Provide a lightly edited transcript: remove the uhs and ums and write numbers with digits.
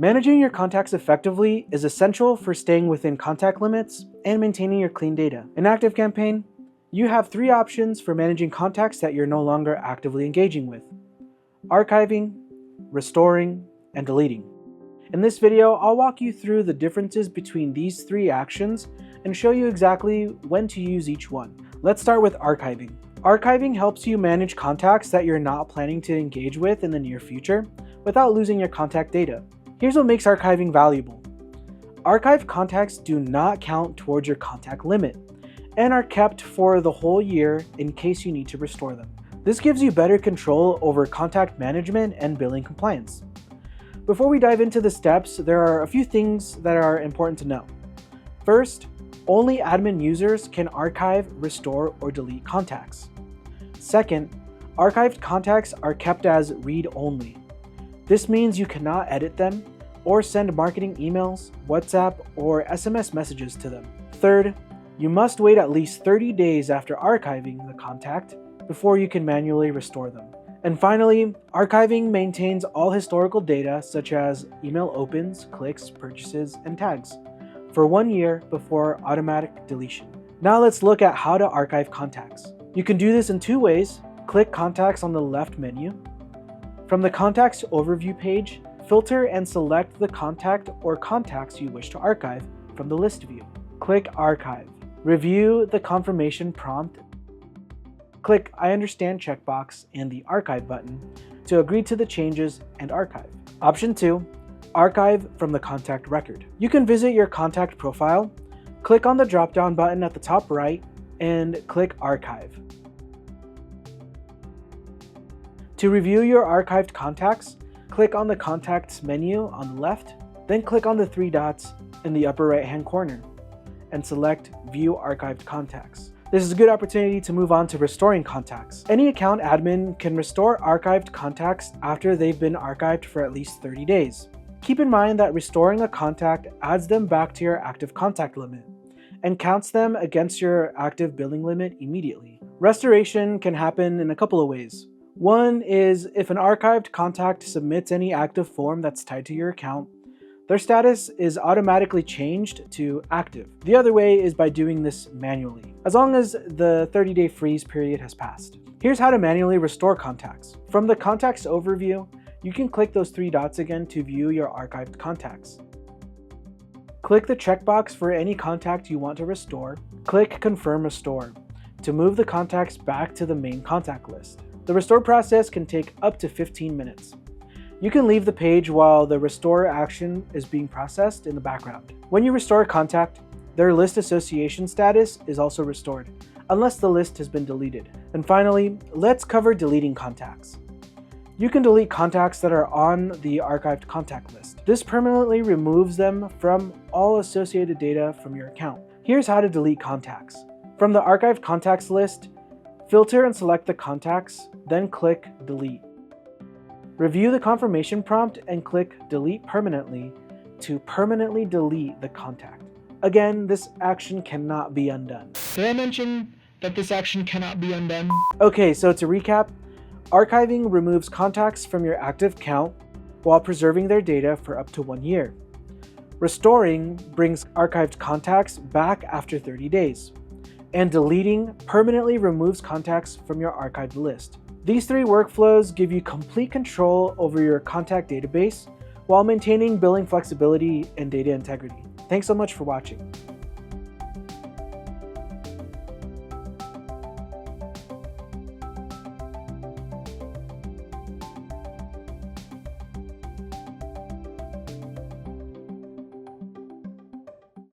Managing your contacts effectively is essential for staying within contact limits and maintaining your clean data. In ActiveCampaign, you have 3 options for managing contacts that you're no longer actively engaging with: archiving, restoring, and deleting. In this video, I'll walk you through the differences between these 3 actions and show you exactly when to use each one. Let's start with archiving. Archiving helps you manage contacts that you're not planning to engage with in the near future without losing your contact data. Here's what makes archiving valuable. Archived contacts do not count towards your contact limit and are kept for the whole year in case you need to restore them. This gives you better control over contact management and billing compliance. Before we dive into the steps, there are a few things that are important to know. First, only admin users can archive, restore, or delete contacts. Second, archived contacts are kept as read-only. This means you cannot edit them or send marketing emails, WhatsApp, or SMS messages to them. Third, you must wait at least 30 days after archiving the contact before you can manually restore them. And finally, archiving maintains all historical data such as email opens, clicks, purchases, and tags for 1 year before automatic deletion. Now let's look at how to archive contacts. You can do this in 2 ways. Click Contacts on the left menu. From the Contacts Overview page, filter and select the contact or contacts you wish to archive from the list view. Click Archive. Review the confirmation prompt. Click I understand checkbox and the Archive button to agree to the changes and archive. Option 2. Archive from the contact record. You can visit your contact profile, click on the drop-down button at the top right, and click Archive. To review your archived contacts, click on the Contacts menu on the left, then click on the 3 dots in the upper right-hand corner and select View Archived Contacts. This is a good opportunity to move on to restoring contacts. Any account admin can restore archived contacts after they've been archived for at least 30 days. Keep in mind that restoring a contact adds them back to your active contact limit and counts them against your active billing limit immediately. Restoration can happen in a couple of ways. One is if an archived contact submits any active form that's tied to your account, their status is automatically changed to active. The other way is by doing this manually, as long as the 30-day freeze period has passed. Here's how to manually restore contacts. From the Contacts Overview, you can click those 3 dots again to view your archived contacts. Click the checkbox for any contact you want to restore. Click Confirm Restore to move the contacts back to the main contact list. The restore process can take up to 15 minutes. You can leave the page while the restore action is being processed in the background. When you restore a contact, their list association status is also restored, unless the list has been deleted. And finally, let's cover deleting contacts. You can delete contacts that are on the archived contact list. This permanently removes them from all associated data from your account. Here's how to delete contacts. From the archived contacts list, filter and select the contacts, then click Delete. Review the confirmation prompt and click Delete Permanently to permanently delete the contact. Again, this action cannot be undone. Did I mention that this action cannot be undone? Okay, so to recap, archiving removes contacts from your active count while preserving their data for up to 1 year. Restoring brings archived contacts back after 30 days. And deleting permanently removes contacts from your archived list. These 3 workflows give you complete control over your contact database while maintaining billing flexibility and data integrity. Thanks so much for watching.